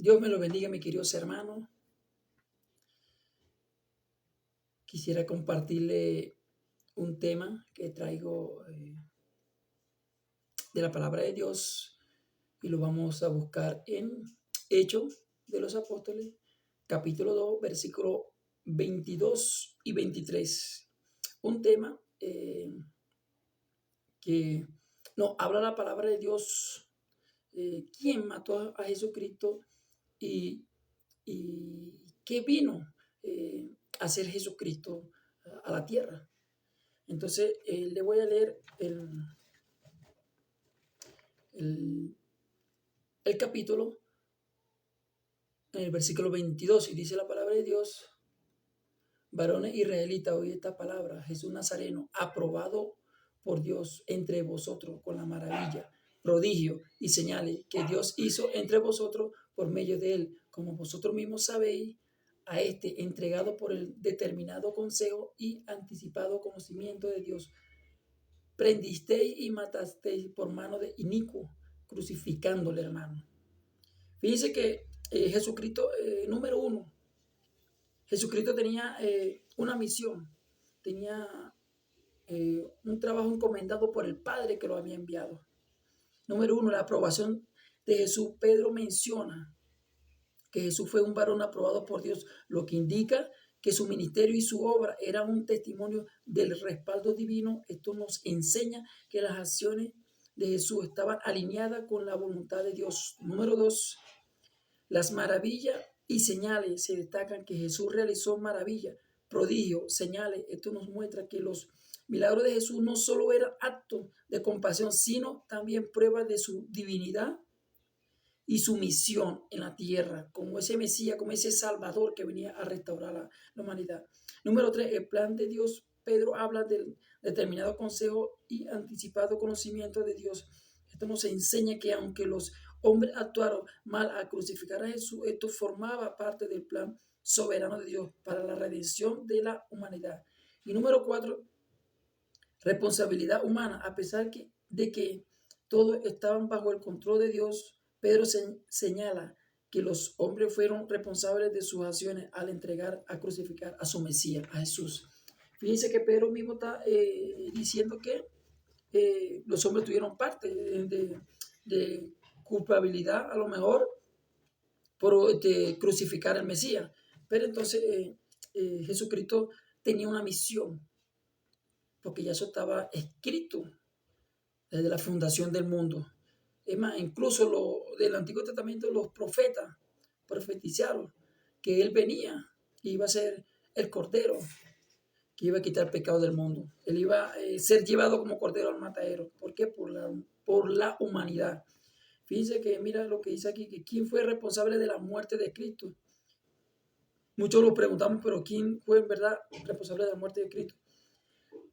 Dios me lo bendiga, mis queridos hermanos. Quisiera compartirle un tema que traigo de la palabra de Dios y lo vamos a buscar en Hechos de los Apóstoles, capítulo 2, versículo 22 y 23. Un tema que nos habla la palabra de Dios, quién mató a Jesucristo y, qué vino a hacer Jesucristo a la tierra. Entonces, le voy a leer el capítulo en el versículo 22 y dice la palabra de Dios: varones israelitas, oí esta palabra, Jesús Nazareno, aprobado por Dios entre vosotros con la maravilla, prodigio y señales que Dios hizo entre vosotros por medio de él, como vosotros mismos sabéis, a este entregado por el determinado consejo y anticipado conocimiento de Dios, prendisteis y matasteis por mano de inicuo, crucificándole, hermano. Fíjense que Jesucristo, número uno, Jesucristo tenía una misión, tenía un trabajo encomendado por el Padre que lo había enviado. Número uno, la aprobación de Jesús. Pedro menciona que Jesús fue un varón aprobado por Dios, lo que indica que su ministerio y su obra eran un testimonio del respaldo divino. Esto nos enseña que las acciones de Jesús estaban alineadas con la voluntad de Dios. Número dos, las maravillas y señales. Se destacan que Jesús realizó maravillas, prodigios, señales. Esto nos muestra que los milagros de Jesús no solo eran actos de compasión, sino también pruebas de su divinidad y su misión en la tierra, como ese Mesías, como ese Salvador que venía a restaurar la humanidad. Número 3, el plan de Dios. Pedro habla del determinado consejo y anticipado conocimiento de Dios. Esto nos enseña que aunque los hombres actuaron mal al crucificar a Jesús, esto formaba parte del plan soberano de Dios para la redención de la humanidad. Y número 4, responsabilidad humana. A pesar de que todos estaban bajo el control de Dios, Pedro señala que los hombres fueron responsables de sus acciones al entregar a crucificar a su Mesías, a Jesús. Fíjense que Pedro mismo está diciendo que los hombres tuvieron parte de culpabilidad, a lo mejor, por crucificar al Mesías. Pero entonces Jesucristo tenía una misión, porque ya eso estaba escrito desde la fundación del mundo. Es más, incluso del Antiguo Testamento los profetas profetizaron que él venía y iba a ser el cordero que iba a quitar el pecado del mundo. Él iba a ser llevado como cordero al matadero. ¿Por qué? Por la humanidad. Fíjense que mira lo que dice aquí, que quién fue responsable de la muerte de Cristo. Muchos lo preguntamos, pero ¿quién fue en verdad responsable de la muerte de Cristo?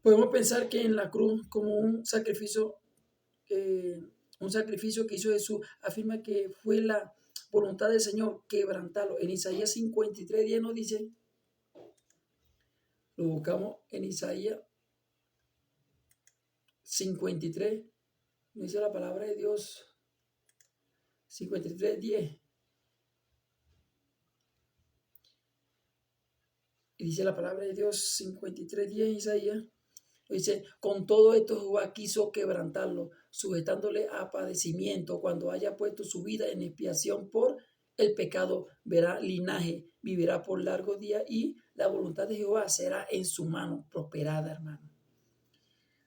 Podemos pensar que en la cruz, como un sacrificio que hizo Jesús, afirma que fue la voluntad del Señor quebrantarlo. En Isaías 53:10 nos dice, lo buscamos en Isaías 53, nos dice la palabra de Dios, 53:10. Y dice la palabra de Dios, 53:10, Isaías. Dice, con todo esto Jehová quiso quebrantarlo, sujetándole a padecimiento. Cuando haya puesto su vida en expiación por el pecado, verá linaje, vivirá por largos días y la voluntad de Jehová será en su mano prosperada, hermano.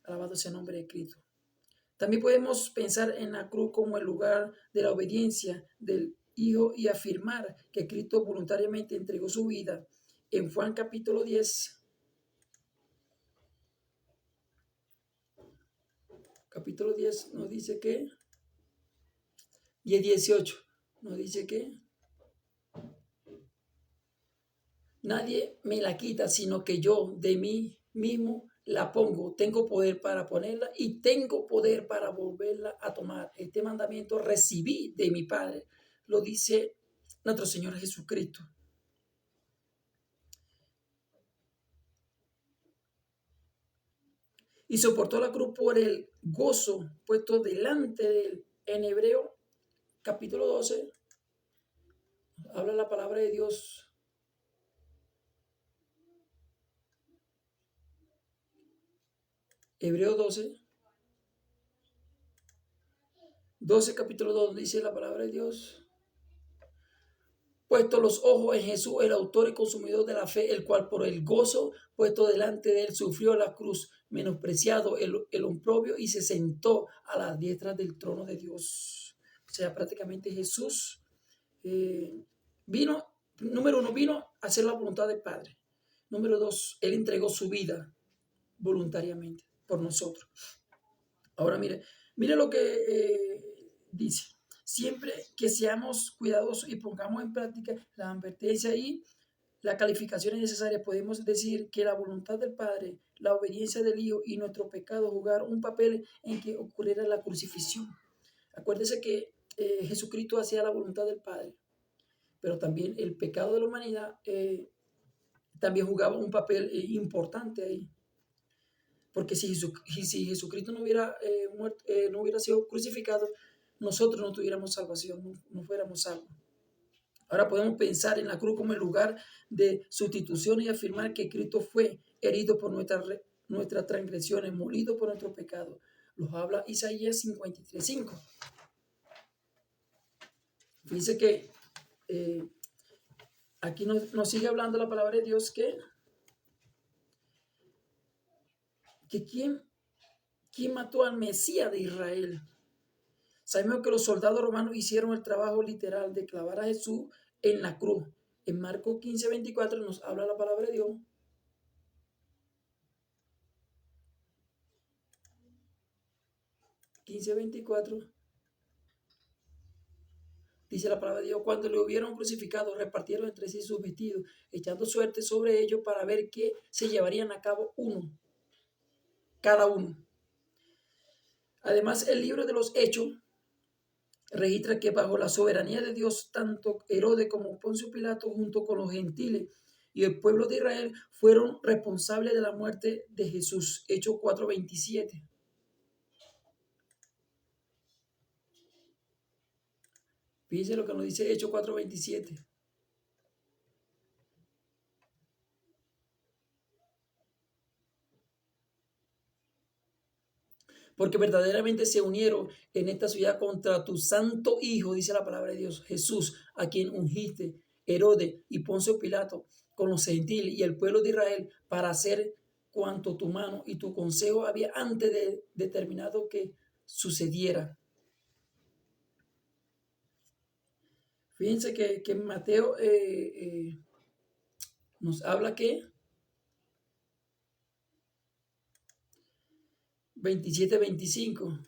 Alabado sea el nombre de Cristo. También podemos pensar en la cruz como el lugar de la obediencia del Hijo y afirmar que Cristo voluntariamente entregó su vida. En Juan capítulo 10, capítulo 10 nos dice que, 10:18 nos dice que nadie me la quita, sino que yo de mí mismo la pongo. Tengo poder para ponerla y tengo poder para volverla a tomar. Este mandamiento recibí de mi Padre. Lo dice nuestro Señor Jesucristo. Y soportó la cruz por el gozo puesto delante de él. En Hebreo capítulo 12 habla la palabra de Dios. Hebreo 12 capítulo 2, dice la palabra de Dios. Puesto los ojos en Jesús, el autor y consumidor de la fe, el cual por el gozo puesto delante de él sufrió la cruz, menospreciado el oprobio, y se sentó a la diestra del trono de Dios. O sea, prácticamente Jesús vino, número uno, vino a hacer la voluntad del Padre. Número dos, él entregó su vida voluntariamente por nosotros. Ahora mire lo que dice. Siempre que seamos cuidadosos y pongamos en práctica la advertencia y las calificaciones necesarias, podemos decir que la voluntad del Padre, la obediencia del Hijo y nuestro pecado jugaron un papel en que ocurriera la crucifixión. Acuérdese que Jesucristo hacía la voluntad del Padre, pero también el pecado de la humanidad también jugaba un papel importante ahí. Porque si Jesucristo no hubiera muerto, no hubiera sido crucificado, nosotros no tuviéramos salvación, no fuéramos salvos. Ahora podemos pensar en la cruz como el lugar de sustitución y afirmar que Cristo fue herido por nuestras transgresiones, molido por nuestro pecado. Los habla Isaías 53:5. Fíjense que aquí nos sigue hablando la palabra de Dios que ¿quién mató al Mesías de Israel? Sabemos que los soldados romanos hicieron el trabajo literal de clavar a Jesús en la cruz. En Marcos 15:24 nos habla la palabra de Dios. Dice la palabra de Dios: cuando le hubieron crucificado, repartieron entre sí sus vestidos, echando suerte sobre ellos para ver qué se llevarían a cabo cada uno. Además, el libro de los Hechos registra que bajo la soberanía de Dios, tanto Herodes como Poncio Pilato, junto con los gentiles y el pueblo de Israel, fueron responsables de la muerte de Jesús. Hechos 4:27. Fíjense lo que nos dice Hechos 4:27. Porque verdaderamente se unieron en esta ciudad contra tu santo Hijo, dice la palabra de Dios, Jesús, a quien ungiste, Herodes y Poncio Pilato, con los gentiles y el pueblo de Israel, para hacer cuanto tu mano y tu consejo había antes de determinado que sucediera. Fíjense que Mateo nos habla que 27:25.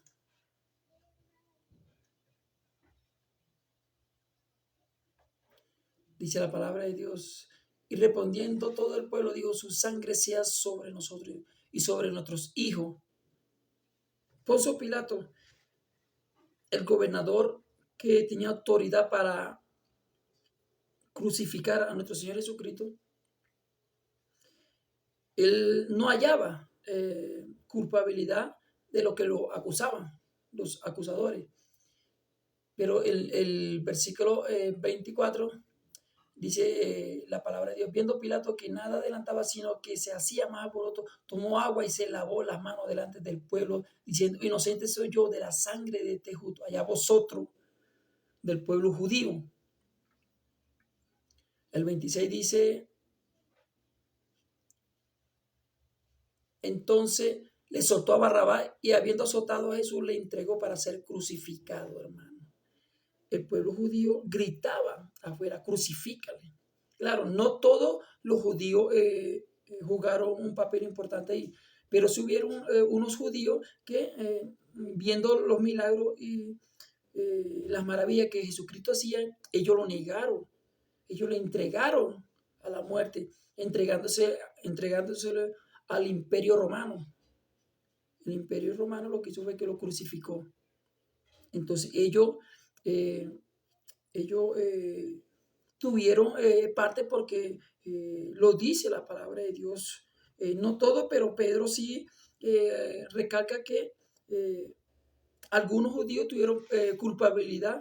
Dice la palabra de Dios. Y respondiendo todo el pueblo dijo: su sangre sea sobre nosotros y sobre nuestros hijos. Poncio Pilato, el gobernador que tenía autoridad para crucificar a nuestro Señor Jesucristo, él no hallaba culpabilidad de lo que lo acusaban, los acusadores. Pero el versículo 24 dice la palabra de Dios: viendo Pilato que nada adelantaba, sino que se hacía más alboroto, tomó agua y se lavó las manos delante del pueblo, diciendo: inocente soy yo de la sangre de este justo, allá vosotros del pueblo judío. El 26 dice: entonces le soltó a Barrabás y habiendo azotado a Jesús le entregó para ser crucificado, hermano. El pueblo judío gritaba afuera: crucifícale. Claro, no todos los judíos jugaron un papel importante ahí, pero sí hubieron unos judíos que viendo los milagros y las maravillas que Jesucristo hacía, ellos lo negaron, ellos le entregaron a la muerte, entregándose al imperio romano. El imperio romano lo que hizo fue que lo crucificó. Entonces ellos tuvieron parte porque lo dice la palabra de Dios. No todo, pero Pedro sí recalca que algunos judíos tuvieron culpabilidad